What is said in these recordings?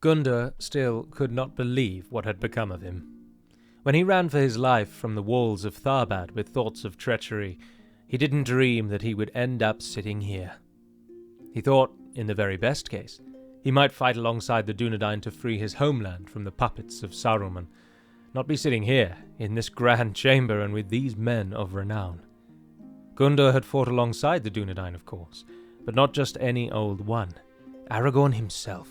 Gundor still could not believe what had become of him. When he ran for his life from the walls of Tharbad with thoughts of treachery, he didn't dream that he would end up sitting here. He thought, in the very best case, he might fight alongside the Dunedain to free his homeland from the puppets of Saruman, not be sitting here, in this grand chamber and with these men of renown. Gundor had fought alongside the Dunedain, of course, but not just any old one. Aragorn himself.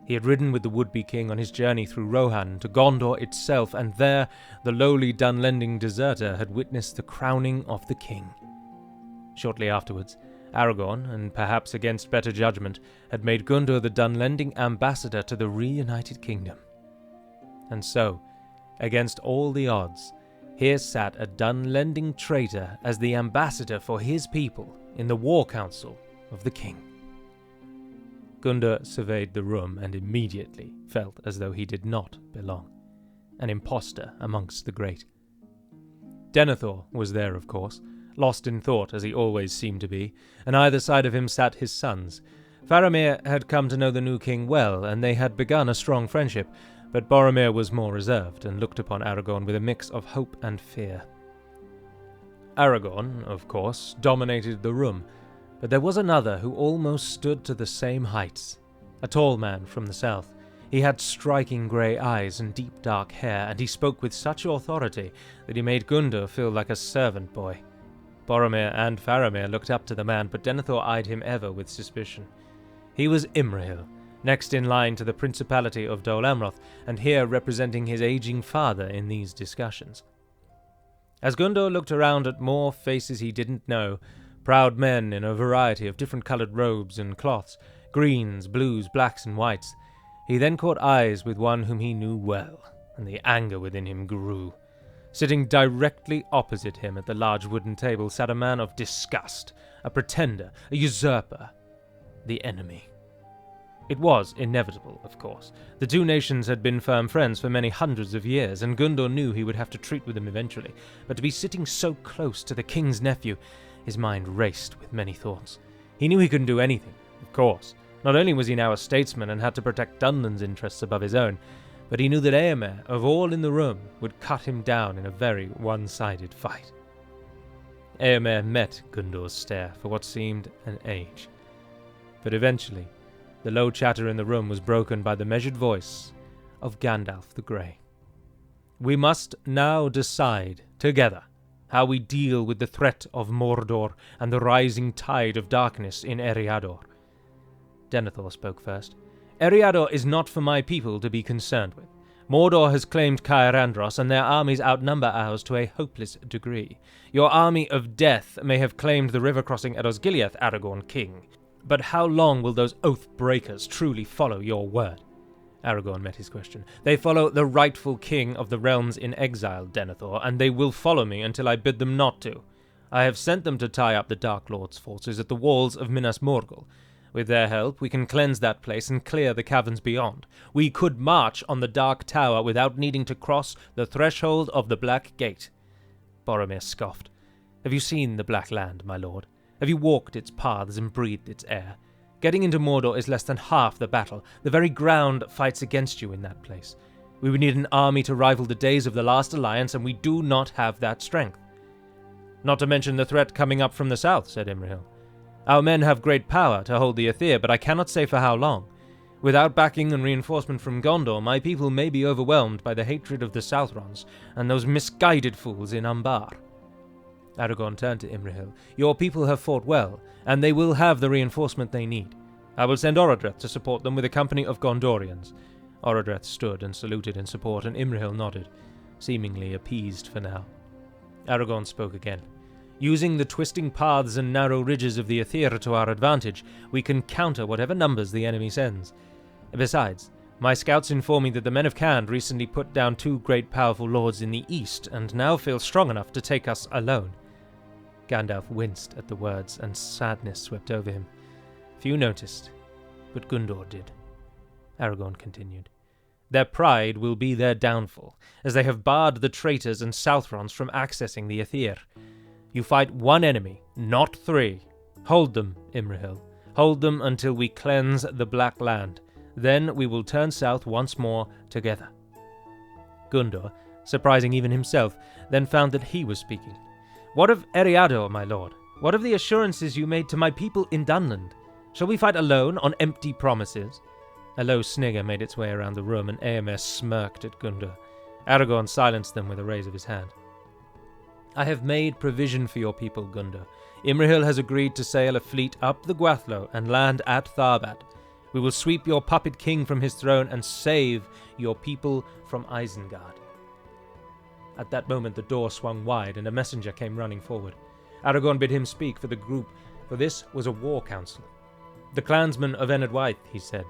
He had ridden with the would-be king on his journey through Rohan to Gondor itself, and there the lowly Dunlending deserter had witnessed the crowning of the king. Shortly afterwards, Aragorn, and perhaps against better judgment, had made Gundor the Dunlending ambassador to the Reunited Kingdom. And so, against all the odds, here sat a Dunlending traitor as the ambassador for his people in the war council of the king. Gundor surveyed the room and immediately felt as though he did not belong, an impostor amongst the great. Denethor was there, of course, lost in thought as he always seemed to be, and either side of him sat his sons. Faramir had come to know the new king well, and they had begun a strong friendship, but Boromir was more reserved and looked upon Aragorn with a mix of hope and fear. Aragorn, of course, dominated the room, but there was another who almost stood to the same heights. A tall man from the south. He had striking grey eyes and deep dark hair, and he spoke with such authority that he made Gundor feel like a servant boy. Boromir and Faramir looked up to the man, but Denethor eyed him ever with suspicion. He was Imrahil, next in line to the Principality of Dol Amroth, and here representing his aging father in these discussions. As Gundor looked around at more faces he didn't know, proud men in a variety of different-coloured robes and cloths, greens, blues, blacks, and whites, he then caught eyes with one whom he knew well, and the anger within him grew. Sitting directly opposite him at the large wooden table sat a man of disgust, a pretender, a usurper, the enemy. It was inevitable, of course. The two nations had been firm friends for many hundreds of years, and Gundor knew he would have to treat with them eventually, but to be sitting so close to the king's nephew, his mind raced with many thoughts. He knew he couldn't do anything, of course. Not only was he now a statesman and had to protect Dunland's interests above his own, but he knew that Éomer, of all in the room, would cut him down in a very one-sided fight. Éomer met Gundor's stare for what seemed an age. But eventually, the low chatter in the room was broken by the measured voice of Gandalf the Grey. "We must now decide, together, how we deal with the threat of Mordor and the rising tide of darkness in Eriador." Denethor spoke first. "Eriador is not for my people to be concerned with. Mordor has claimed Caer Andros, and their armies outnumber ours to a hopeless degree. Your army of death may have claimed the river crossing at Osgiliath, Aragorn King. But how long will those oath-breakers truly follow your word?" Aragorn met his question. "They follow the rightful king of the realms in exile, Denethor, and they will follow me until I bid them not to. I have sent them to tie up the Dark Lord's forces at the walls of Minas Morgul. With their help, we can cleanse that place and clear the caverns beyond. We could march on the Dark Tower without needing to cross the threshold of the Black Gate." Boromir scoffed. "Have you seen the Black Land, my lord? Have you walked its paths and breathed its air? Getting into Mordor is less than half the battle. The very ground fights against you in that place. We would need an army to rival the days of the last alliance, and we do not have that strength." "Not to mention the threat coming up from the south," said Imrahil. "Our men have great power to hold the Aether, but I cannot say for how long. Without backing and reinforcement from Gondor, my people may be overwhelmed by the hatred of the Southrons and those misguided fools in Umbar." Aragorn turned to Imrahil. "Your people have fought well, and they will have the reinforcement they need. I will send Orodreth to support them with a company of Gondorians." Orodreth stood and saluted in support, and Imrahil nodded, seemingly appeased for now. Aragorn spoke again. "Using the twisting paths and narrow ridges of the Aether to our advantage, we can counter whatever numbers the enemy sends. Besides, my scouts inform me that the men of Khand recently put down 2 great powerful lords in the east, and now feel strong enough to take us alone." Gandalf winced at the words, and sadness swept over him. Few noticed, but Gundor did. Aragorn continued. "Their pride will be their downfall, as they have barred the traitors and Southrons from accessing the Aether. You fight one enemy, not 3. Hold them, Imrahil. Hold them until we cleanse the Black Land. Then we will turn south once more together. Gundor, surprising even himself, then found that he was speaking. What of Eriador, my lord? What of the assurances you made to my people in Dunland? Shall we fight alone on empty promises? A low snigger made its way around the room, and Éomer smirked at Gundor. Aragorn silenced them with a raise of his hand. I have made provision for your people, Gundor. Imrahil has agreed to sail a fleet up the Gwathlo and land at Tharbad. We will sweep your puppet king from his throne and save your people from Isengard. At that moment the door swung wide and a messenger came running forward. Aragorn bid him speak for the group, for this was a war council. The clansmen of Enedwaith, he said,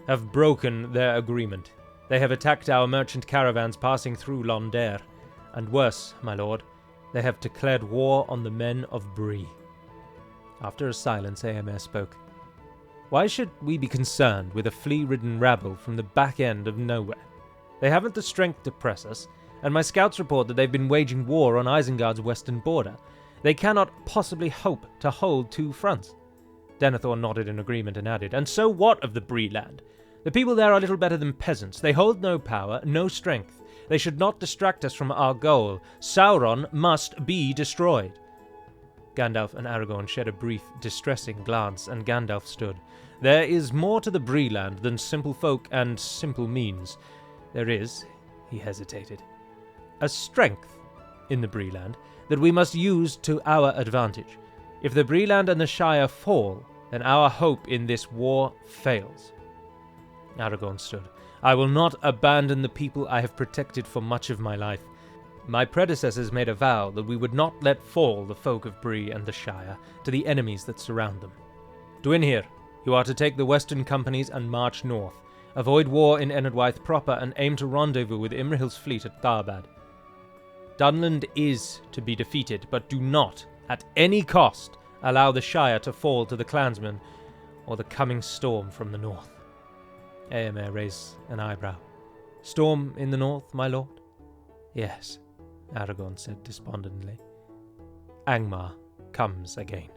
have broken their agreement. They have attacked our merchant caravans passing through Londere, and worse, my lord, they have declared war on the men of Bree. After a silence, Éomer spoke. Why should we be concerned with a flea-ridden rabble from the back end of nowhere? They haven't the strength to press us, and my scouts report that they've been waging war on Isengard's western border. They cannot possibly hope to hold two fronts. Denethor nodded in agreement and added, and so what of the Bree land? The people there are little better than peasants. They hold no power, no strength. They should not distract us from our goal. Sauron must be destroyed. Gandalf and Aragorn shed a brief, distressing glance, and Gandalf stood. There is more to the Bree land than simple folk and simple means. There is, he hesitated, a strength in the Bree land that we must use to our advantage. If the Bree land and the Shire fall, then our hope in this war fails. Aragorn stood. I will not abandon the people I have protected for much of my life. My predecessors made a vow that we would not let fall the folk of Bree and the Shire to the enemies that surround them. Dwinhir, you are to take the western companies and march north. Avoid war in Enedwaith proper and aim to rendezvous with Imrahil's fleet at Tharbad. Dunland is to be defeated, but do not, at any cost, allow the Shire to fall to the clansmen or the coming storm from the north. Éomer raised an eyebrow. Storm in the north, my lord? Yes, Aragorn said despondently. Angmar comes again.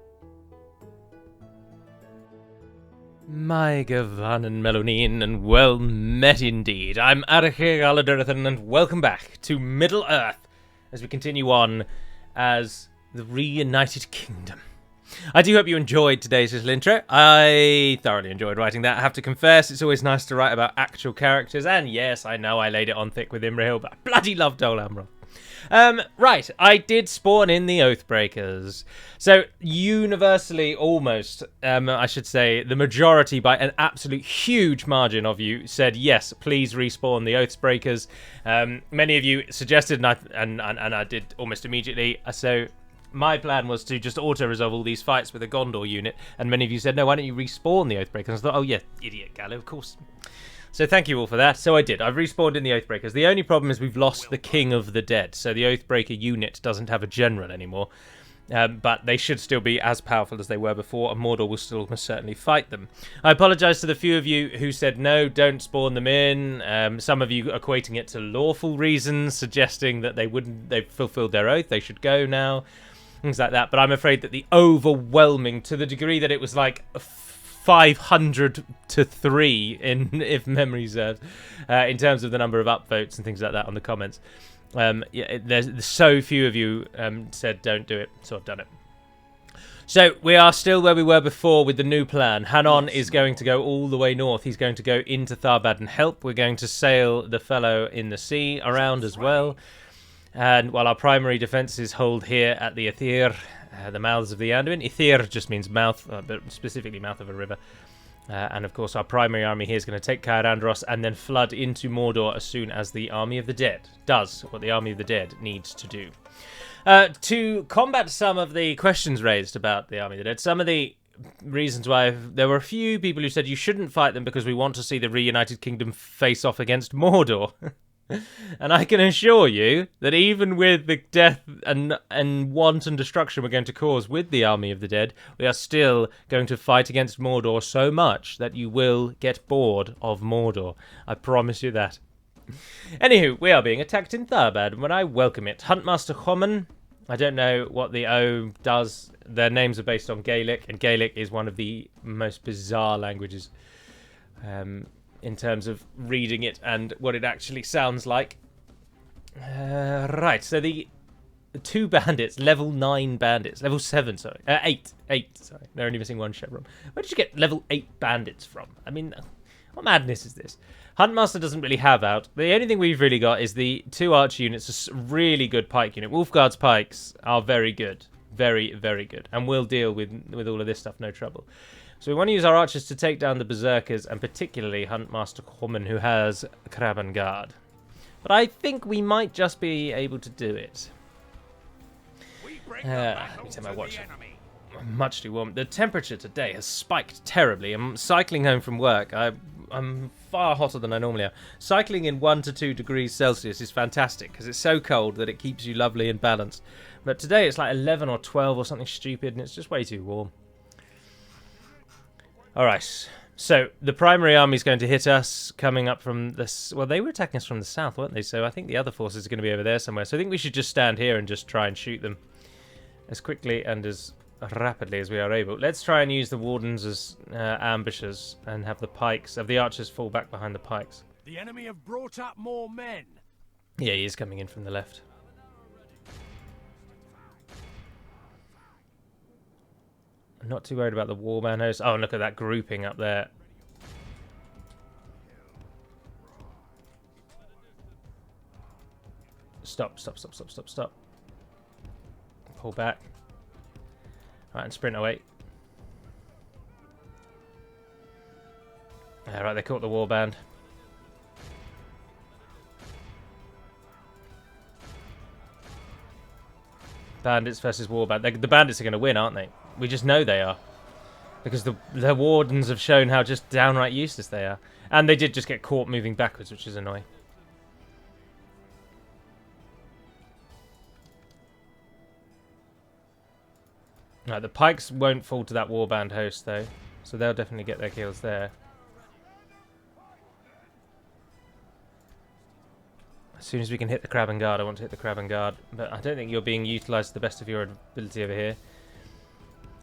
My Gavan Melonin, and well met indeed. I'm Adrian Aladurathan, and welcome back to Middle-earth as we continue on as the Reunited Kingdom. I do hope you enjoyed today's little intro. I thoroughly enjoyed writing that. I have to confess, it's always nice to write about actual characters, and yes, I know I laid it on thick with Imrahil, but I bloody love Dol Amroth. Right, I did spawn in the Oathbreakers. So, universally, almost, I should say, the majority, by an absolute huge margin of you, said, yes, please respawn the Oathbreakers. Many of you suggested, and I did almost immediately, so my plan was to just auto-resolve all these fights with a Gondor unit, and many of you said, no, why don't you respawn the Oathbreakers? And I thought, oh yeah, idiot Gallo, of course. So thank you all for that. So I did. I've respawned in the Oathbreakers. The only problem is we've lost the King of the Dead, so the Oathbreaker unit doesn't have a general anymore. But they should still be as powerful as they were before, and Mordor will still most certainly fight them. I apologise to the few of you who said, no, don't spawn them in. Some of you equating it to lawful reasons, suggesting that they've fulfilled their oath, they should go now. Things like that, but I'm afraid that the overwhelming, to the degree that it was like 500 to 3, if memory serves, in terms of the number of upvotes and things like that on the comments. There's so few of you said don't do it, so I've done it. So we are still where we were before with the new plan. Hanon is going to go all the way north. He's going to go into Tharbad and help. We're going to sail the fellow in the sea around as well. And while our primary defences hold here at the Ithir, the mouths of the Anduin. Ithir just means mouth, but specifically mouth of a river. And of course our primary army here is going to take Caer Andros and then flood into Mordor as soon as the Army of the Dead does what the Army of the Dead needs to do. To combat some of the questions raised about the Army of the Dead, some of the reasons why there were a few people who said you shouldn't fight them because we want to see the Reunited Kingdom face off against Mordor. And I can assure you that even with the death and want and destruction we're going to cause with the Army of the Dead, we are still going to fight against Mordor so much that you will get bored of Mordor. I promise you that. Anywho, we are being attacked in Tharbad, and when I welcome it. Huntmaster Choman, I don't know what the O does. Their names are based on Gaelic, and Gaelic is one of the most bizarre languages. in terms of reading it and what it actually sounds like. Right, so the 2 bandits, level 9 bandits, level 7, sorry, 8, sorry, they're only missing 1 chevron. Where did you get level 8 bandits from? I mean, what madness is this? Huntmaster doesn't really have out. The only thing we've really got is the 2 archer units, a really good pike unit. Wolfguard's pikes are very good. Very, very good. And we'll deal with all of this stuff, no trouble. So we want to use our archers to take down the berserkers, and particularly Huntmaster Corman, who has Krabbenguard. But I think we might just be able to do it. Let me take my watch. I'm much too warm. The temperature today has spiked terribly. I'm cycling home from work. I'm far hotter than I normally am. Cycling in 1 to 2 degrees Celsius is fantastic because it's so cold that it keeps you lovely and balanced. But today it's like 11 or 12 or something stupid, and it's just way too warm. Alright, so the primary army is going to hit us coming up from this. Well, they were attacking us from the south, weren't they? So I think the other forces are going to be over there somewhere. So I think we should just stand here and just try and shoot them as quickly and as rapidly as we are able. Let's try and use the wardens as ambushers and have the pikes, have the archers fall back behind the pikes. The enemy have brought up more men. Yeah, he is coming in from the left. I'm not too worried about the warband host. Oh, look at that grouping up there. Stop. Pull back. Right, and sprint away. Alright, they caught the warband. Bandits versus warband. The bandits are going to win, aren't they? We just know they are. Because the wardens have shown how just downright useless they are. And they did just get caught moving backwards, which is annoying. Right, the pikes won't fall to that warband host, though. So they'll definitely get their kills there. As soon as we can hit the Krabbenguard, I want to hit the Krabbenguard. But I don't think you're being utilised to the best of your ability over here.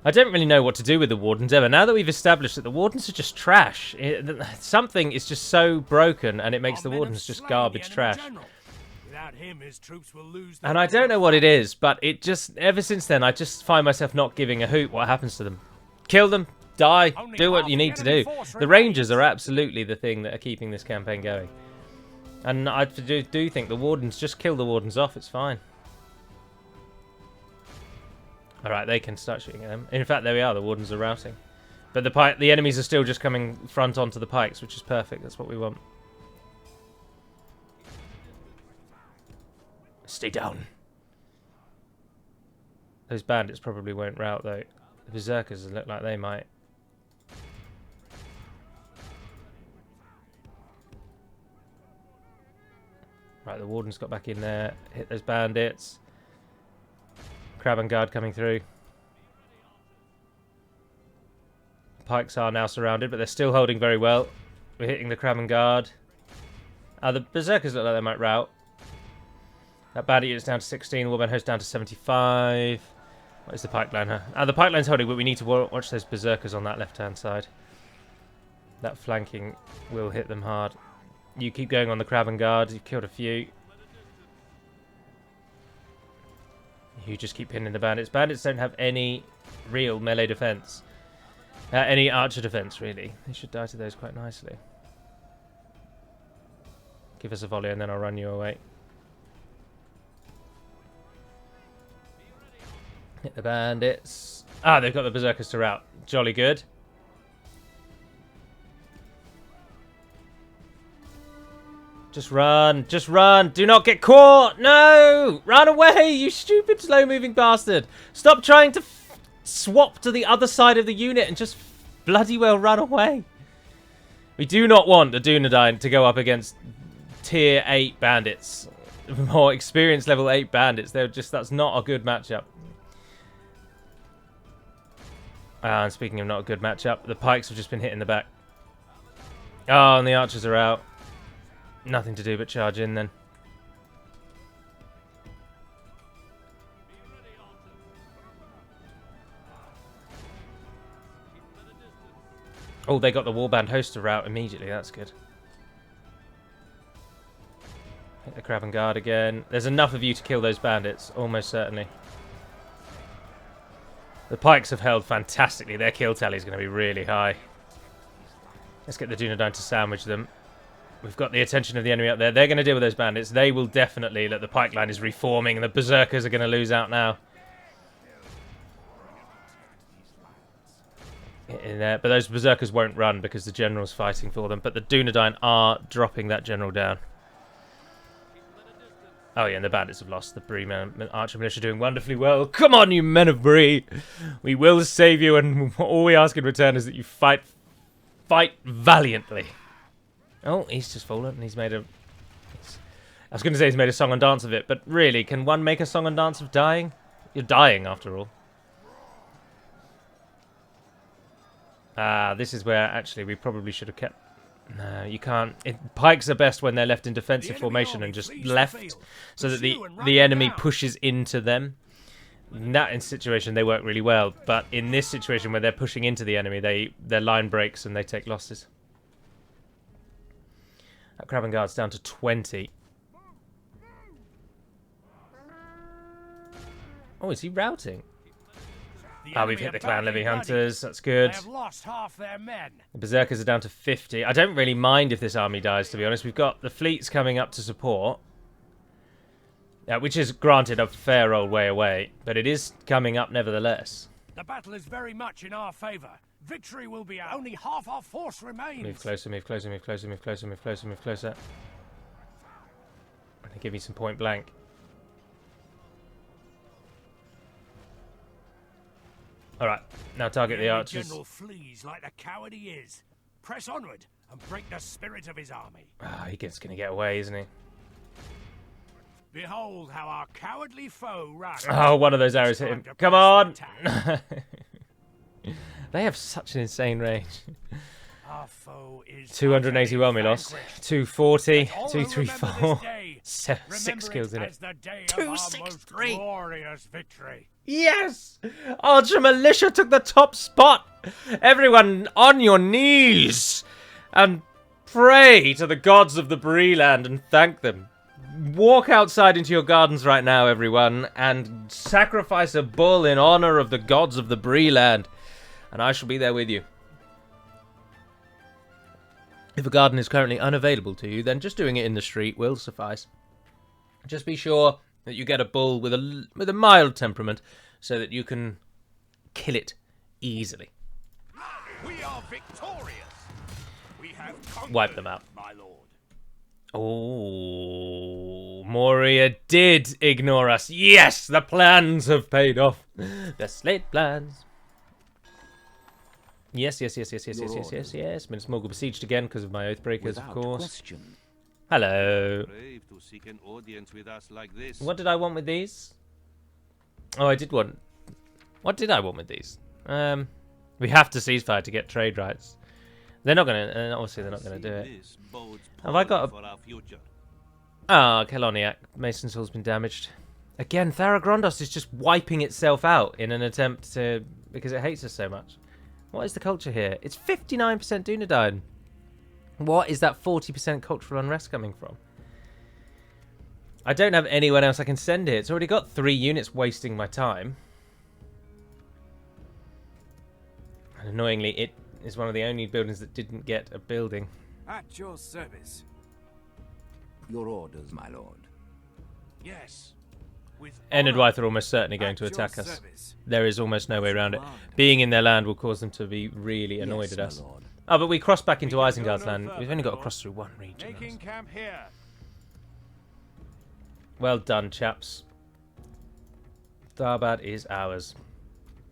I don't really know what to do with the wardens ever. Now that we've established that the wardens are just trash. Something is just so broken, and it makes the wardens just garbage trash. Without him, his troops will lose. And I don't know what it is, but it just, ever since then, I just find myself not giving a hoot what happens to them. Kill them, die, do what you need to do. The Rangers are absolutely the thing that are keeping this campaign going. And I do think the wardens, just kill the wardens off, it's fine. Alright, they can start shooting at them. In fact, there we are, the wardens are routing. But the enemies are still just coming front onto the pikes, which is perfect, that's what we want. Stay down. Those bandits probably won't rout, though. The berserkers look like they might. Right, the warden's got back in there. Hit those bandits. Krabbenguard coming through. Pikes are now surrounded, but they're still holding very well. We're hitting the Krabbenguard. The berserkers look like they might rout. That bandit unit's down to 16, the warband host down to 75. What is the pipeline? The pipeline's holding, but we need to watch those berserkers on that left-hand side. That flanking will hit them hard. You keep going on the Krabbenguard. You've killed a few. You just keep pinning the bandits. Bandits don't have any real melee defense. Any archer defense, really. They should die to those quite nicely. Give us a volley and then I'll run you away. Hit the bandits. They've got the berserkers to rout. Jolly good. Just run. Just run. Do not get caught. No! Run away, you stupid slow-moving bastard. Stop trying to swap to the other side of the unit and just bloody well run away. We do not want the Dunedain to go up against tier 8 bandits. More experienced level 8 bandits. That's not a good matchup. And speaking of not a good matchup, the pikes have just been hit in the back. Oh, and the archers are out. Nothing to do but charge in then. Oh, they got the warband hoster out immediately. That's good. Hit the Crab and Guard again. There's enough of you to kill those bandits, almost certainly. The pikes have held fantastically. Their kill tally is going to be really high. Let's get the Dunedain to sandwich them. We've got the attention of the enemy up there. They're going to deal with those bandits. They will definitely... Look, the pike line is reforming, and the Berserkers are going to lose out now. Get in there. But those Berserkers won't run because the General's fighting for them. But the Dunedain are dropping that General down. Oh, yeah, and the bandits have lost. The Bree Archer Militia doing wonderfully well. Come on, you men of Bree! We will save you, and all we ask in return is that you fight valiantly. Oh, he's just fallen, and he's made a... I was going to say he's made a song and dance of it, but really, can one make a song and dance of dying? You're dying, after all. Ah, this is where, actually, we probably should have kept... No, you can't. Pikes are best when they're left in defensive formation and just left, so that the enemy pushes into them. In that situation, they work really well, but in this situation where they're pushing into the enemy, their line breaks and they take losses. That Crab and Guard's down to 20. Oh, is he routing? Ah, we've hit the Clan Living Hunters. That's good. They have lost half their men. The Berserkers are down to 50. I don't really mind if this army dies, to be honest. We've got the fleets coming up to support. Which is, granted, a fair old way away. But it is coming up nevertheless. The battle is very much in our favour. Victory will be out. Only half our force remains. Move closer, move closer, move closer, move closer, move closer, move closer. And give me some point blank. Alright, now target the archers. The general flees like the coward he is. Press onward and break the spirit of his army. Ah, he's going to get away, isn't he? Behold how our cowardly foe runs. Oh, one of those arrows hit him. Come on! They have such an insane range. Our foe is 281 we lost. 240, 234. 6 kills in it. 263. Glorious victory. Yes! Archer Militia took the top spot! Everyone on your knees! And pray to the gods of the Bree land and thank them. Walk outside into your gardens right now, everyone, and sacrifice a bull in honor of the gods of the Bree land. And I shall be there with you. If a garden is currently unavailable to you, then just doing it in the street will suffice. Just be sure that you get a bull with a mild temperament, so that you can kill it easily. We are victorious. We have conquered, Wipe them out. my lord. Oh, Moria did ignore us. Yes, the plans have paid off. The slate plans. Yes. Mince Morgul besieged again because of my Oathbreakers, of course. Question. Hello. Brave to seek an audience with us like this. What did I want with these? Oh, I did want... What did I want with these? We have to ceasefire to get trade rights. They're not going to... obviously, they're not going to do it. Have I got a... Ah, Keloniac. Mason's Hall's been damaged. Again, Tharagrondos is just wiping itself out in an attempt to... because it hates us so much. What is the culture here? It's 59% Dunedain. What is that 40% cultural unrest coming from? I don't have anyone else I can send here. It's already got 3 units wasting my time. And annoyingly, it is one of the only buildings that didn't get a building. At your service. Your orders, my lord. Yes. With Enedwythe are almost certainly going to attack us. There is almost no way around it. Being in their land will cause them to be really annoyed at us. Oh, but we crossed back into Isengard's land. We've only got to cross through one region. Making camp here. Well done, chaps. Darbad is ours.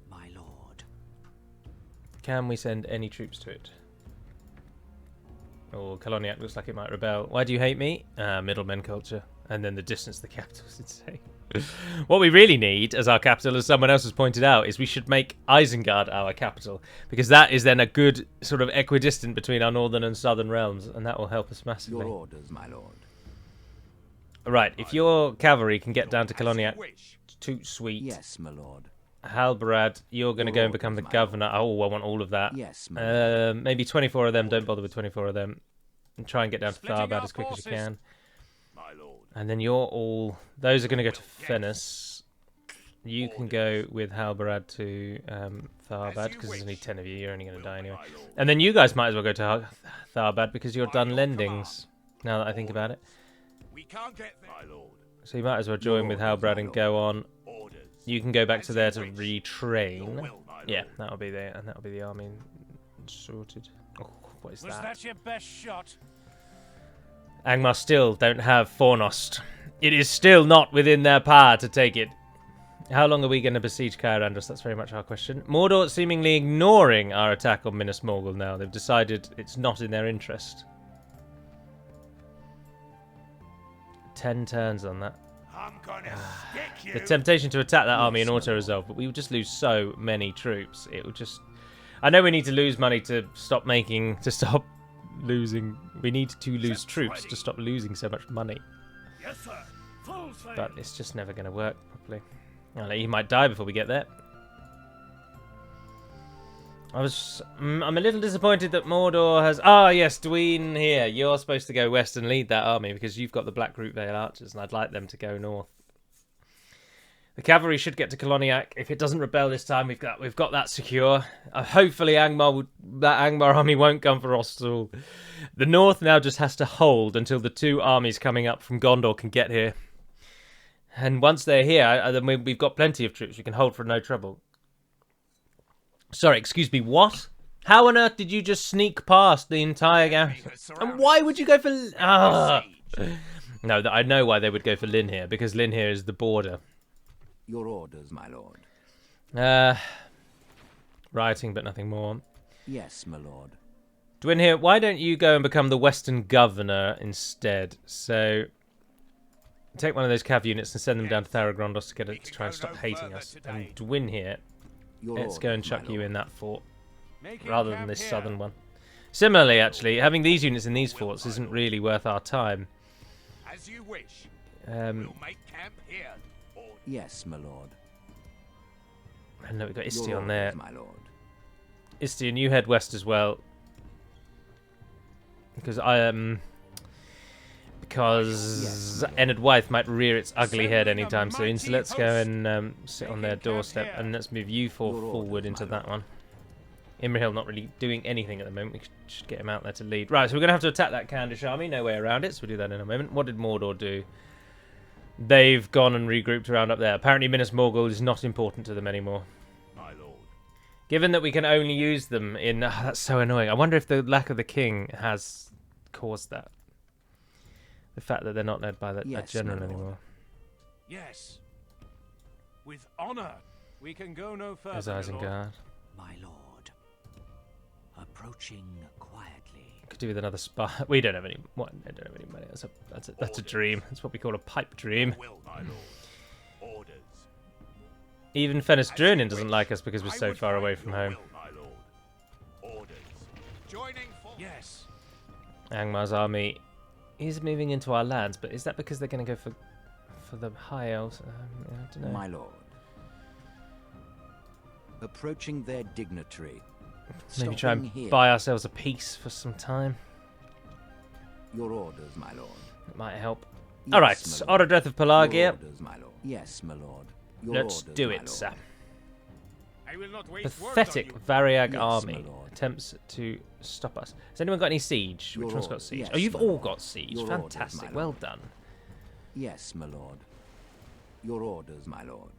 My lord. Can we send any troops to it? Oh, Keloniac looks like it might rebel. Why do you hate me? Middlemen culture. And then the distance to the capital is insane. What we really need as our capital, as someone else has pointed out, is we should make Isengard our capital. Because that is then a good sort of equidistant between our northern and southern realms. And that will help us massively. Your orders, my lord. Right, if your cavalry can get down to Keloniac, too sweet. Yes, my lord. Halbrad, you're going to go and become the governor. Oh, I want all of that. Yes, my maybe 24 of them. Don't bother with 24 of them. And try and get down to Tharbad as quick as you can. My lord. And then you're all... Those are going to go to Fennis. You can go with Halbrad to Tharbad, because there's only 10 of you. You're only going to die anyway. And then you guys might as well go to Tharbad, because you're done lendings, now that I think about it. We can't get there. My lord. So you might as well join with Halbrad and go on. Orders. You can go back to there to retrain. Yeah, that'll be there, and that'll be the army sorted. Oh, what is Was that? that your best shot? Angmar still don't have Fornost. It is still not within their power to take it. How long are we going to besiege Kyrandros? That's very much our question. Mordor seemingly ignoring our attack on Minas Morgul now. They've decided it's not in their interest. 10 turns on that. I'm gonna stick you. The temptation to attack that army and auto-resolve, but we would just lose so many troops. It would just... I know we need to lose money to stop losing... We need to lose troops to stop losing so much money. Yes, sir. Full sail. But it's just never going to work properly. Well, he might die before we get there. I'm a little disappointed that Mordor has... Ah, yes, Dwayne here. You're supposed to go west and lead that army because you've got the Black Root Vale archers, and I'd like them to go north. The cavalry should get to Koloniak. If it doesn't rebel this time, we've got that secure. Hopefully, that Angmar army won't come for Ostul. The north now just has to hold until the two armies coming up from Gondor can get here. And once they're here, then we've got plenty of troops. We can hold for no trouble. Sorry, excuse me, what? How on earth did you just sneak past the entire garrison? And why would you go for... No, I know why they would go for Lynn here, because Lynn here is the border. Your orders, my lord. Rioting, but nothing more. Yes, my lord. Dwyn here, why don't you go and become the Western Governor instead? So, take one of those cav units and send them down to Tharagrondos to get it to try and stop hating us. And Dwyn here... Let's go and chuck you in that fort, rather than this southern one. Similarly, actually, having these units in these forts isn't really worth our time. As you wish. We'll make camp here. Yes, my lord. I know we've got Isti on there. My lord. Isti, and you head west as well. Because Ennard Wythe might rear its ugly head anytime soon, so let's go and sit on their doorstep, and let's move you four forward into that one. Imrahil not really doing anything at the moment. We should get him out there to lead. Right, so we're going to have to attack that Kandish army. No way around it, so we'll do that in a moment. What did Mordor do? They've gone and regrouped around up there. Apparently Minas Morgul is not important to them anymore. My lord. Given that we can only use them in... that's so annoying. I wonder if the lack of the king has caused that. The fact that they're not led by that general anymore. Yes. With honor, we can go no further. There's Isengard. My lord. Approaching quietly. Could do with another spy. We don't have any. What? I don't have any money. That's a dream. That's what we call a pipe dream. Will, my lord. Orders. Even Fennis Drunin doesn't like us because we're so far away from home. My lord. Orders. Joining for... Yes. Angmar's army is moving into our lands, but is that because they're going to go for the High Elves? I don't know. My lord. Approaching their dignitary. Maybe try and buy ourselves a peace for some time. Your orders, my lord. It might help. Yes, all right, Orodreth of Pelagia. Your orders, my lord. Yes, my lord. Your Let's orders, do my it, lord. sir. I will not waste Pathetic words Variag Yes, army my lord. attempts to stop us. Has anyone got any siege? Which one's got siege? Yes, Oh, you've my all lord. got siege. Your orders, Fantastic. my Well lord. done. Yes, my lord. Your orders, my lord.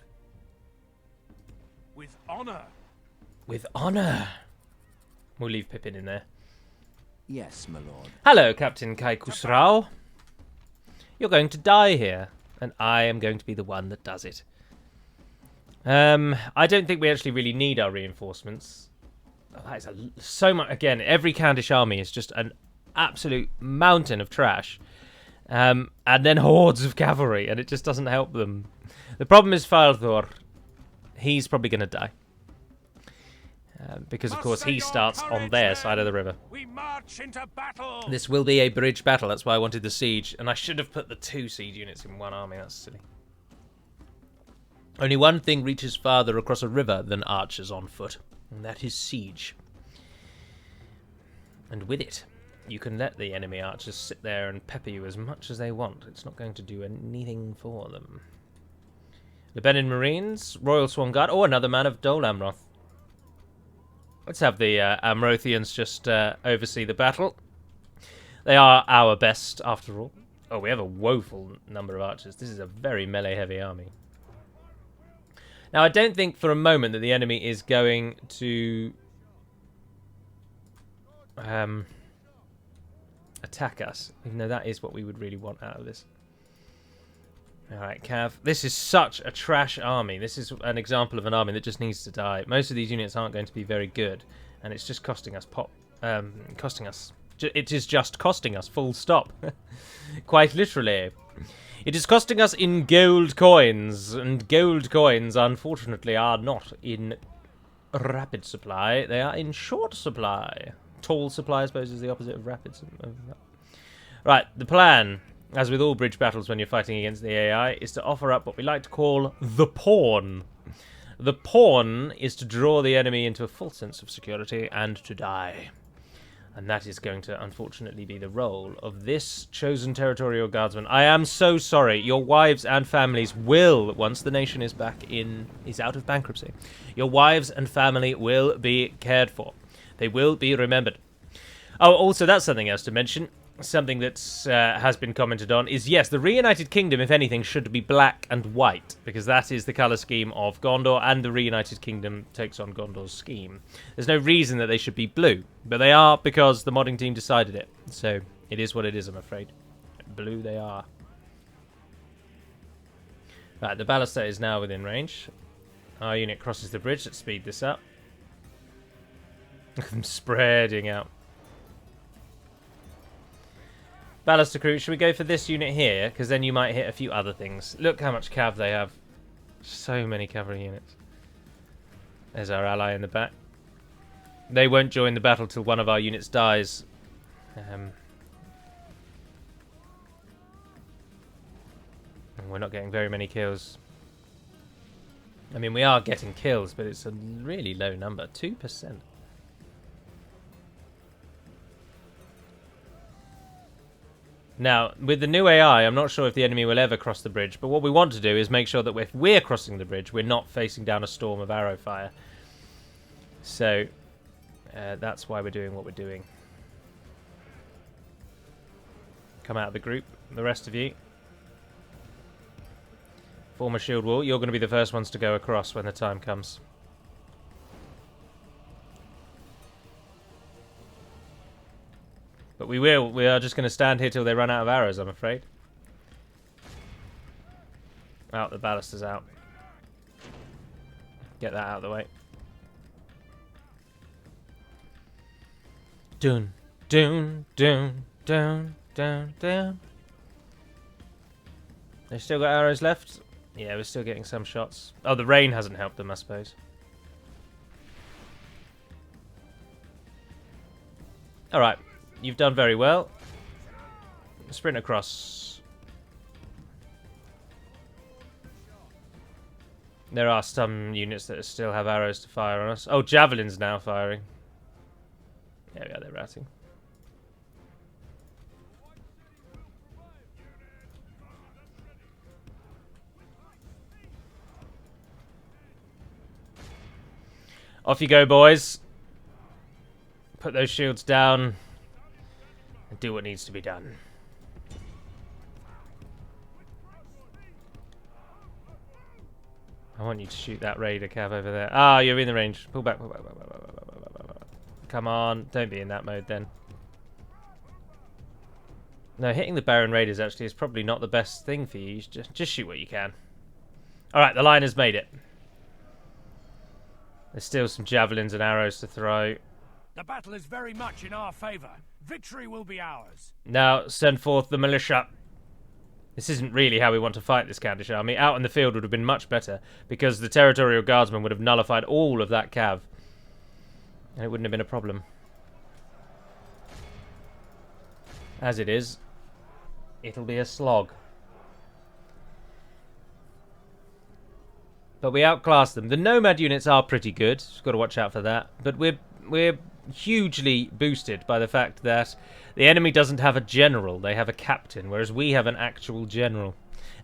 With honor. With honour. We'll leave Pippin in there. Yes, my lord. Hello, Captain Kaikusrao. You're going to die here, and I am going to be the one that does it. I don't think we actually really need our reinforcements. Oh, that is so much. Again, every Kandish army is just an absolute mountain of trash. And then hordes of cavalry, and it just doesn't help them. The problem is Falthor. He's probably going to die. Because, of course, he starts on their side of the river. We march into battle. This will be a bridge battle. That's why I wanted the siege. And I should have put the 2 siege units in one army. That's silly. Only one thing reaches farther across a river than archers on foot, and that is siege. And with it, you can let the enemy archers sit there and pepper you as much as they want. It's not going to do anything for them. Lebanon Marines, Royal Swan Guard. Oh, another man of Dol Amroth. Let's have the Amrothians just oversee the battle. They are our best, after all. Oh, we have a woeful number of archers. This is a very melee-heavy army. Now, I don't think for a moment that the enemy is going to attack us, even though that is what we would really want out of this. Alright, Cav. This is such a trash army. This is an example of an army that just needs to die. Most of these units aren't going to be very good, and it's just costing us it is just costing us, full stop. Quite literally. It is costing us in gold coins, and gold coins, unfortunately, are not in rapid supply. They are in short supply. Tall supply, I suppose, is the opposite of rapid. Right, the plan, as with all bridge battles when you're fighting against the AI, is to offer up what we like to call the pawn. The pawn is to draw the enemy into a full sense of security and to die. And that is going to, unfortunately, be the role of this chosen territorial guardsman. I am so sorry. Your wives and families will, once the nation is out of bankruptcy, your wives and family will be cared for. They will be remembered. Oh, also, that's something else to mention. Something that has been commented on is, yes, the Reunited Kingdom, if anything, should be black and white, because that is the colour scheme of Gondor, and the Reunited Kingdom takes on Gondor's scheme. There's no reason that they should be blue, but they are because the modding team decided it. So it is what it is, I'm afraid. Blue they are. Right, the ballista is now within range. Our unit crosses the bridge. Let's speed this up. Look at them spreading out. Ballista crew, should we go for this unit here? Because then you might hit a few other things. Look how much cav they have. So many cavalry units. There's our ally in the back. They won't join the battle till one of our units dies. And we're not getting very many kills. I mean, we are getting kills, but it's a really low number. 2%. Now, with the new AI, I'm not sure if the enemy will ever cross the bridge, but what we want to do is make sure that if we're crossing the bridge, we're not facing down a storm of arrow fire. So, that's why we're doing what we're doing. Come out of the group, the rest of you. Form a shield wall. You're going to be the first ones to go across when the time comes. But we will. We are just going to stand here till they run out of arrows, I'm afraid. Oh, the ballista's out. Get that out of the way. Dun, dun, dun, dun, dun, dun. They've still got arrows left? Yeah, we're still getting some shots. Oh, the rain hasn't helped them, I suppose. Alright. You've done very well. Sprint across. There are some units that still have arrows to fire on us. Oh, javelins now firing. There we are, they're routing. Off you go, boys. Put those shields down. And do what needs to be done. I want you to shoot that raider cav over there. Ah, you're in the range. Pull back, pull back, pull back, pull back, pull back, pull back. Come on, don't be in that mode then. No, hitting the Baron Raiders actually is probably not the best thing for you. Just shoot what you can. Alright, the line has made it. There's still some javelins and arrows to throw. The battle is very much in our favour. Victory will be ours. Now, send forth the militia. This isn't really how we want to fight this Kandish army. Out in the field would have been much better, because the territorial guardsmen would have nullified all of that cav. And it wouldn't have been a problem. As it is, it'll be a slog. but we outclassed them. The nomad units are pretty good. Just got to watch out for that. But we're hugely boosted by the fact that the enemy doesn't have a general. They have a captain, whereas we have an actual general.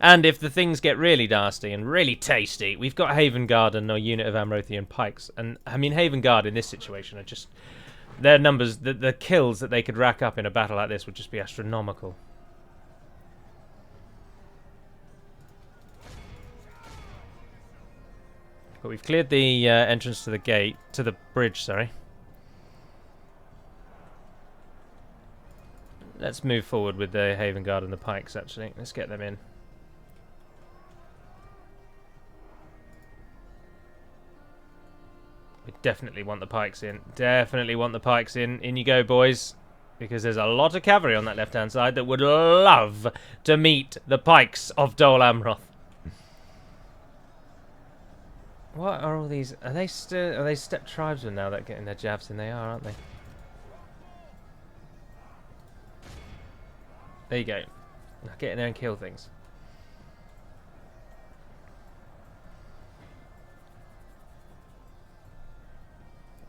And if the things get really nasty and really tasty, we've got Haven Guard and a unit of Amrothian pikes. And, I mean, Haven Guard in this situation are just... Their numbers, the kills that they could rack up in a battle like this would just be astronomical. But we've cleared the entrance to the gate, to the bridge, sorry. Let's move forward with the Haven Guard and the pikes, actually. Let's get them in. We definitely want the pikes in. Definitely want the pikes in. In you go, boys. Because there's a lot of cavalry on that left-hand side that would love to meet the pikes of Dol Amroth. What are all these? Are they steppe tribesmen now that are getting their jabs in? They are, aren't they? There you go. Now get in there and kill things.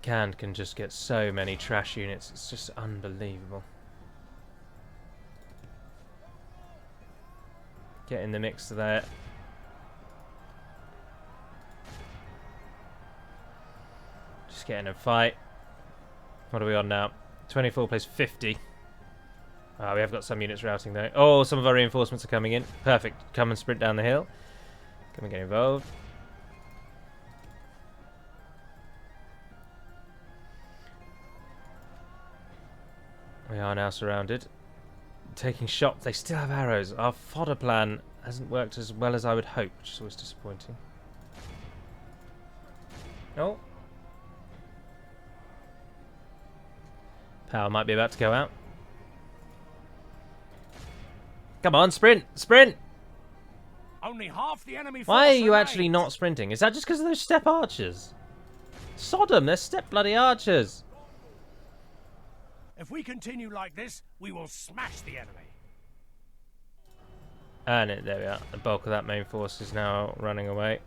Khand can just get so many trash units. It's just unbelievable. Get in the mix there. Just get in and fight. What are we on now? 24 plays 50. We have got some units routing though. Oh, some of our reinforcements are coming in. Perfect. Come and sprint down the hill. Come and get involved. We are now surrounded. Taking shots. They still have arrows. Our fodder plan hasn't worked as well as I would hope, which is always disappointing. Oh. Power might be about to go out. Come on, sprint! Sprint! Only half the enemy. Why are you actually not sprinting? Is that just because of those steppe archers? Sodom, they're steppe bloody archers. If we continue like this, we will smash the enemy. And there we are. The bulk of that main force is now running away.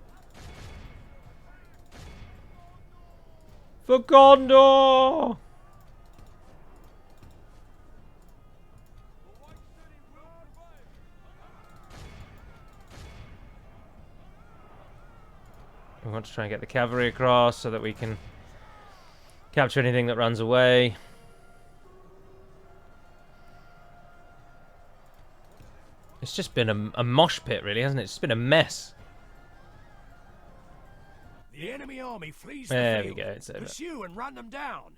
For Gondor! We want to try and get the cavalry across so that we can capture anything that runs away. It's just been a mosh pit, really, hasn't it? It's just been a mess. The enemy army flees there the we field. go. It's over. Pursue and run them down.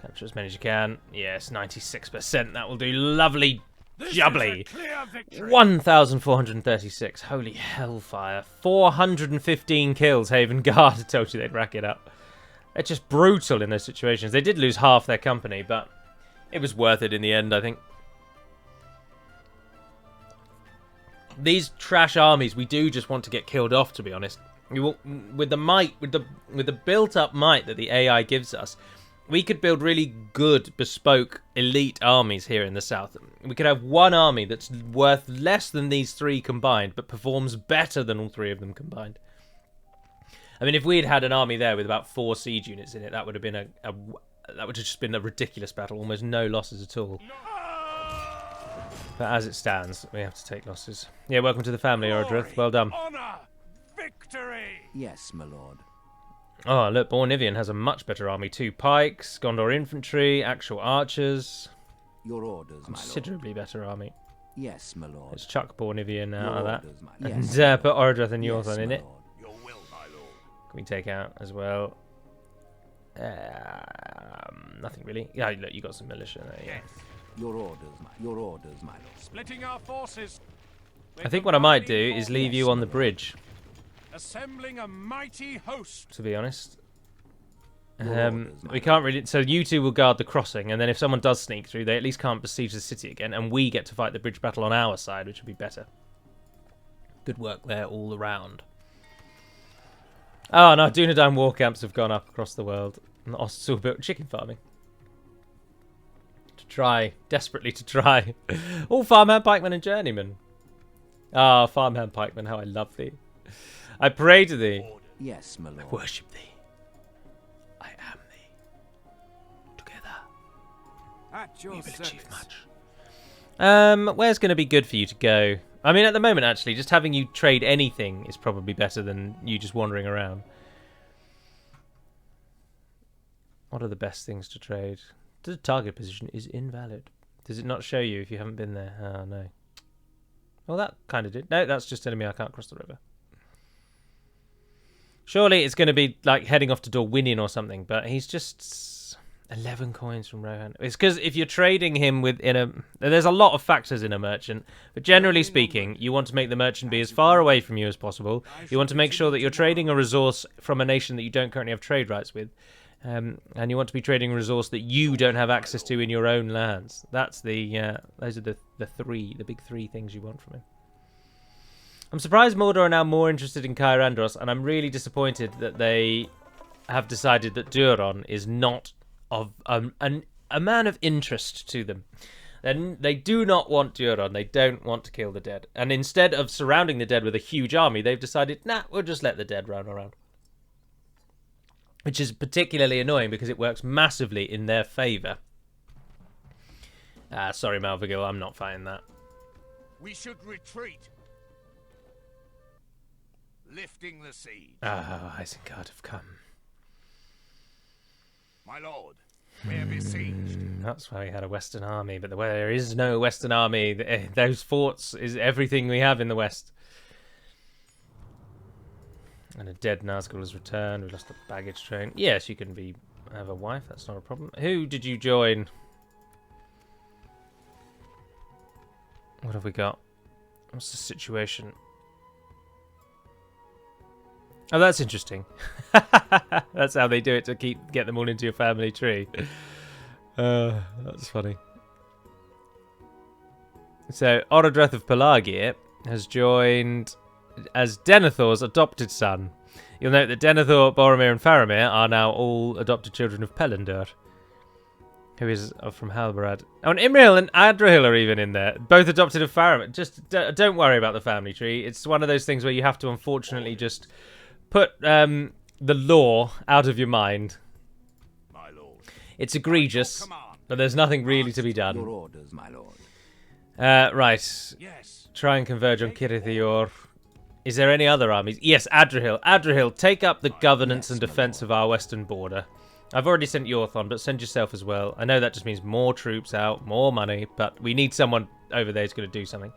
Capture as many as you can. Yes, 96%. That will do. Lovely jubbly. 1,436. Holy hellfire. 415 kills, Haven Guard. I told you they'd rack it up. They're just brutal in those situations. They did lose half their company, but it was worth it in the end, I think. These trash armies, we do just want to get killed off, to be honest. With the might, with the built-up might that the AI gives us, we could build really good, bespoke, elite armies here in the south. We could have one army that's worth less than these three combined, but performs better than all three of them combined. I mean, if we had had an army there with about 4 siege units in it, that would have been that would have just been a ridiculous battle, almost no losses at all. But as it stands, we have to take losses. Yeah, welcome to the family, Ordrith. Well done. Honor, victory. Yes, my lord. Oh, look, Bornivian has a much better army. 2 pikes, Gondor infantry, actual archers. Your orders, my lord. Considerably better army. Yes, my lord. Let's chuck Bornivian out of that. Orders, And put Ordrith and Yorthon in it. Your will, my lord. Can we take out as well? Nothing really. Yeah, look, you got some militia there, yeah. Yes. Your orders, my lord. Splitting our forces. I think what I might do is leave you on the bridge, Assembling a mighty host. to be honest. orders, We can't really... So you two will guard the crossing, and then if someone does sneak through, they at least can't besiege the city again, and we get to fight the bridge battle on our side, which would be better. Good work there all around. Oh no, Dunedain war camps have gone up across the world. And Ost's all built chicken farming. Try. Desperately to try. Oh, farmhand, pikeman, and journeyman. Ah, farmhand, pikeman, how I love thee. I pray to thee. Yes, my lord. I worship thee. I am thee. Together, At your we will achieve service. much. Where's going to be good for you to go? I mean, at the moment, actually, just having you trade anything is probably better than you just wandering around. What are the best things to trade? The target position is invalid. Does it not show you if you haven't been there? Oh, no. Well, that kind of did. No, that's just telling me I can't cross the river. Surely it's going to be like heading off to Dorwinion or something, but he's just 11 coins from Rohan. It's because if you're trading him there's a lot of factors in a merchant, but generally speaking, you want to make the merchant be as far away from you as possible. You want to make sure that you're trading a resource from a nation that you don't currently have trade rights with. And you want to be trading a resource that you don't have access to in your own lands. That's those are the big three things you want from him. I'm surprised Mordor are now more interested in Caer Andros, and I'm really disappointed that they have decided that Duron is not of a man of interest to them. They do not want Duron. They don't want to kill the dead. And instead of surrounding the dead with a huge army, they've decided, nah, we'll just let the dead run around. Which is particularly annoying because it works massively in their favour. Sorry, Malvigil, I'm not fighting that. We should retreat. Lifting the siege. Oh, Isengard have come. My lord, we're besieged. That's why we had a Western army, but there is no Western army. Those forts is everything we have in the West. And a dead Nazgul has returned. We've lost the baggage train. Yes, you can have a wife. That's not a problem. Who did you join? What have we got? What's the situation? Oh, that's interesting. That's how they do it to get them all into your family tree. That's funny. So, Orodreth of Pelagia has joined as Denethor's adopted son. You'll note that Denethor, Boromir, and Faramir are now all adopted children of Pelennor, who is from Halbarad. Oh, and Imrahil and Adrahil are even in there, both adopted of Faramir. Just don't worry about the family tree. It's one of those things where you have to, unfortunately, just put the law out of your mind. My lord. It's egregious, but there's nothing really to be done. Your orders, my lord. Right. Yes. Try and converge on Kirithior. Is there any other armies? Yes, Adrahil. Adrahil, take up the governance and defense of our western border. I've already sent Yorthon, but send yourself as well. I know that just means more troops out, more money, but we need someone over there who's going to do something.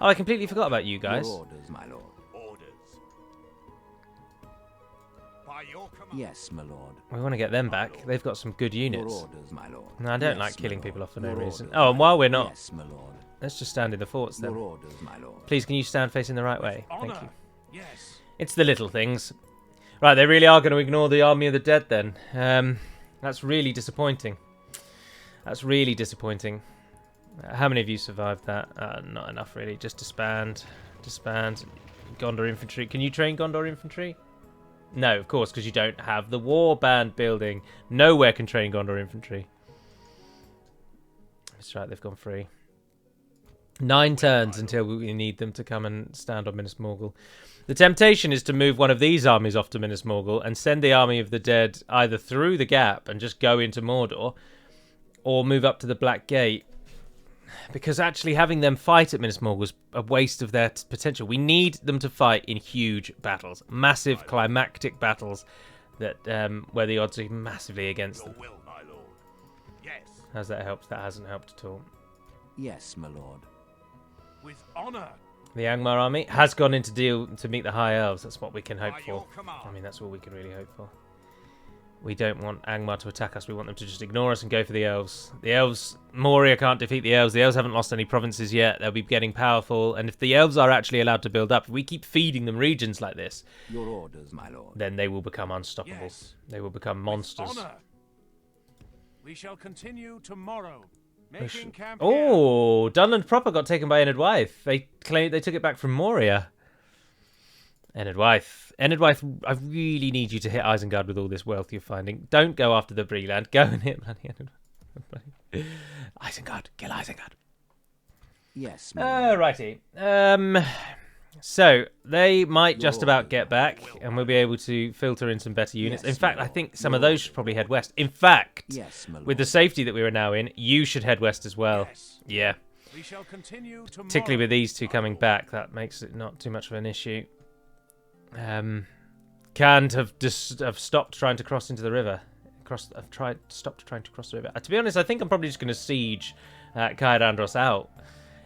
Oh, I completely forgot about you guys. Your orders, my lord. Orders. By your command. Yes, my lord. We want to get them back. They've got some good Your units. orders, my lord. No, I don't Yes, like killing my people lord. off for no Your reason. orders, Oh, and my while lord. we're not, Yes, my lord. let's just stand in the forts then. Your orders, my lord. Please, can you stand facing the right way? Thank Honor. you. Yes. It's the little things. Right, they really are going to ignore the army of the dead then. That's really disappointing. That's really disappointing. How many of you survived that? Not enough, really. Just disband. Disband. Gondor infantry. Can you train Gondor infantry? No, of course, because you don't have the warband building. Nowhere can train Gondor infantry. That's right, they've gone free. 9 turns until we need them to come and stand on Minas Morgul. The temptation is to move one of these armies off to Minas Morgul and send the army of the dead either through the gap and just go into Mordor, or move up to the Black Gate. Because actually having them fight at Minas Morgul is a waste of their potential. We need them to fight in huge battles, massive climactic battles that where the odds are massively against them. Your will, my lord. Yes. Has that helped? That hasn't helped at all. Yes, my lord. With honor. The Angmar army has gone into deal to meet the High Elves. That's what we can hope By for. your command. I mean, that's all we can really hope for. We don't want Angmar to attack us. We want them to just ignore us and go for the Elves. The Elves, Moria can't defeat the Elves. The Elves haven't lost any provinces yet. They'll be getting powerful. And if the Elves are actually allowed to build up, if we keep feeding them regions like this, Your orders, my lord. then they will become unstoppable. Yes. They will become monsters. Honor. We shall continue tomorrow. Making camp. Oh, Dunland proper got taken by Enid Wythe. They claim they took it back from Moria. Enid Wythe, I really need you to hit Isengard with all this wealth you're finding. Don't go after the Bree land. Go and hit bloody Enid. Isengard. Kill Isengard. Yes, my lord. Righty. So, they might just about get back, and we'll be able to filter in some better units. Yes, In fact, my I lord. think some of those should probably head west. In fact, Yes, my lord. with the safety that we are now in, you should head west as well. Yes. Yeah. We shall continue tomorrow. Particularly with these two coming my lord. back, that makes it not too much of an issue. Can't have stopped trying to cross into the river. Stopped trying to cross the river. To be honest, I think I'm probably just going to siege Caerandros out.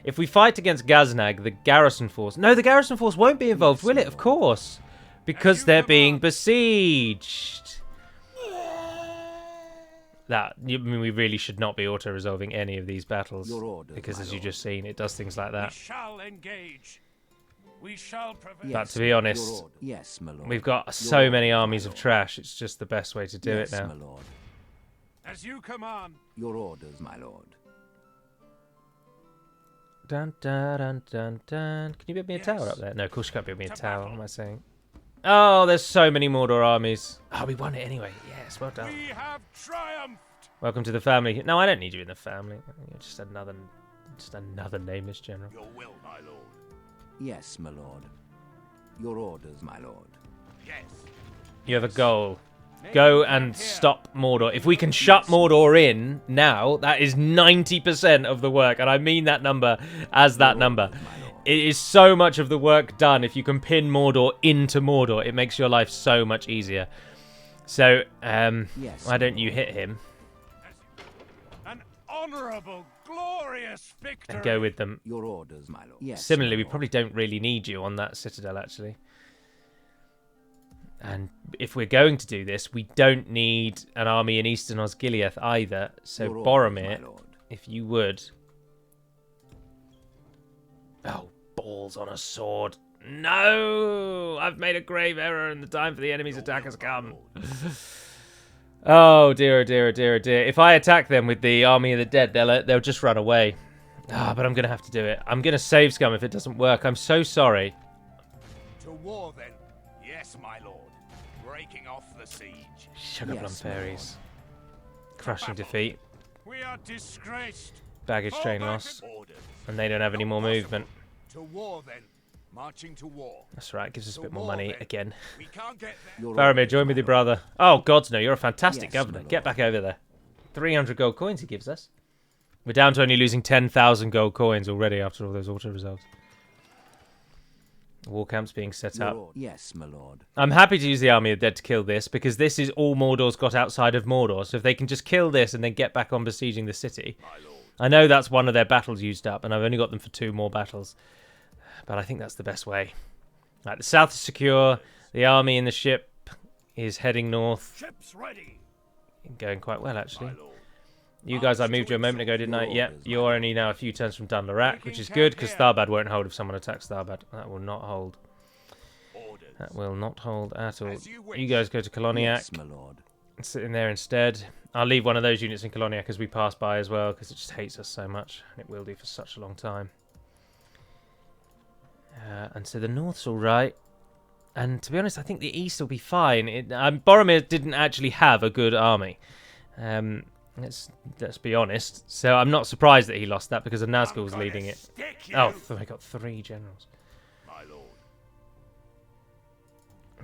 If we fight against Ghaznag, the garrison force... No, the garrison force won't be involved, will it? Of course. Because they're being besieged. I mean, we really should not be auto-resolving any of these battles. Your orders, Because, my as you've lord. just seen, it does things like We that. shall engage. We shall prevail. But to be honest, Your order. Yes, my lord. we've got Your so orders, many my armies of lord. trash, it's just the best way to do Yes, it now. my lord. As you command. Your orders, my lord. Dun, dun, dun, dun, dun. Can you build me a tower Yes. up there? No, of course you can't build me a To tower. What battle. am I saying? Oh, there's so many Mordor armies. Oh, we won it anyway. Yes, well done. We have triumphed. Welcome to the family. No, I don't need you in the family. You're just another nameless general. Your will, my lord. Yes, my lord. Your orders, my lord. Yes. You have a goal. Go and stop Mordor. If we can shut Mordor in now, that is 90% of the work. And I mean that number as that number. It is so much of the work done if you can pin Mordor into Mordor. It makes your life so much easier. So, Yes, why don't you hit him An honorable, glorious victory. and go with them? Your orders, my lord. Yes. Similarly, my we lord. probably don't really need you on that citadel, actually. And if we're going to do this, we don't need an army in Eastern Osgiliath either. So, Your orders, Boromir, my lord. if you would... Oh, balls on a sword. No! I've made a grave error and the time for the enemy's attack has come. Oh, dear, oh, dear, oh, dear, oh, dear. If I attack them with the army of the dead, they'll just run away. But I'm going to have to do it. I'm going to save scum if it doesn't work. I'm so sorry. To war, then. Yes, my lord. Breaking off the siege. Sugar plum Yes, my fairies. Crushing battle. defeat. We are disgraced. Baggage Fall train back loss. and orders. And they don't have any more movement. To war, then. Marching to war. That's right. Gives us a To bit more war, money then. again. We can't get there. Your Faramir, orders, join my with your lord. brother. Oh, gods no. You're a fantastic Yes, governor. my Get lord. back over there. 300 gold coins he gives us. We're down to only losing 10,000 gold coins already after all those auto resolves. War camps being set Your up. ord- Yes, my lord. I'm happy to use the Army of the Dead to kill this, because this is all Mordor's got outside of Mordor. So if they can just kill this and then get back on besieging the city. I know that's one of their battles used up, and I've only got them for 2 more battles. But I think that's the best way. Right, the south is secure. The army in the ship is heading north. Ships ready. Going quite well, actually. My lord. You guys, I moved you a moment ago, didn't I? Your Yep, orders, my you're lord. only now a few turns from Dunlarak, which is Breaking good, camp because here. Starbad won't hold if someone attacks Starbad. That will not hold. Orders. That will not hold at all. As you wish. You guys go to Coloniac. Yes, my lord. Sit in there instead. I'll leave one of those units in Coloniac as we pass by as well, because it just hates us so much, and it will do for such a long time. And so the north's all right. And to be honest, I think the east will be fine. Boromir didn't actually have a good army. Let's be honest. So I'm not surprised that he lost that, because Nazgul was leading it. Oh, I got 3 generals. My lord.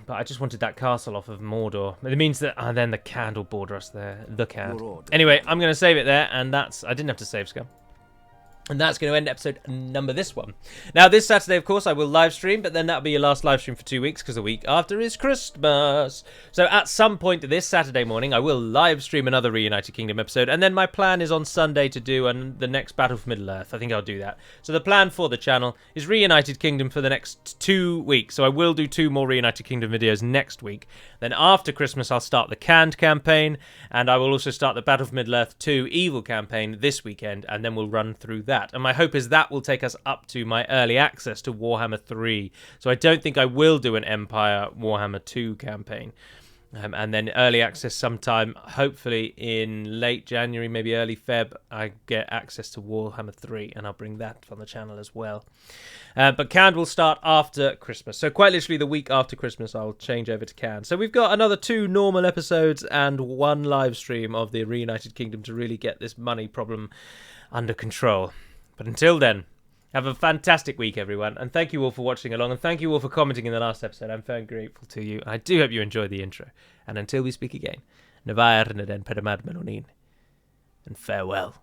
But I just wanted that castle off of Mordor. It means that then the Cand will border us there. The Cand. Your orders, Anyway, my I'm going to save it there, and I didn't have to save scum. And that's going to end episode number this one. Now, this Saturday, of course, I will live stream, but then that'll be your last live stream for 2 weeks, because the week after is Christmas. So at some point this Saturday morning, I will live stream another Reunited Kingdom episode, and then my plan is on Sunday to do the next Battle for Middle-earth. I think I'll do that. So the plan for the channel is Reunited Kingdom for the next 2 weeks. So I will do 2 more Reunited Kingdom videos next week. Then after Christmas, I'll start the Canned campaign, and I will also start the Battle for Middle-earth 2 Evil campaign this weekend, and then we'll run through that. And my hope is that will take us up to my early access to Warhammer 3. So I don't think I will do an Empire Warhammer 2 campaign. And then early access sometime, hopefully in late January, maybe early Feb, I get access to Warhammer 3, and I'll bring that on the channel as well. But Canned will start after Christmas. So quite literally the week after Christmas, I'll change over to Canned. So we've got another 2 normal episodes and 1 live stream of the Reunited Kingdom to really get this money problem under control. But until then, have a fantastic week, everyone, and thank you all for watching along, and thank you all for commenting in the last episode. I'm very grateful to you. I do hope you enjoyed the intro. And until we speak again, Navair Naden Pedamad Melonin, and farewell.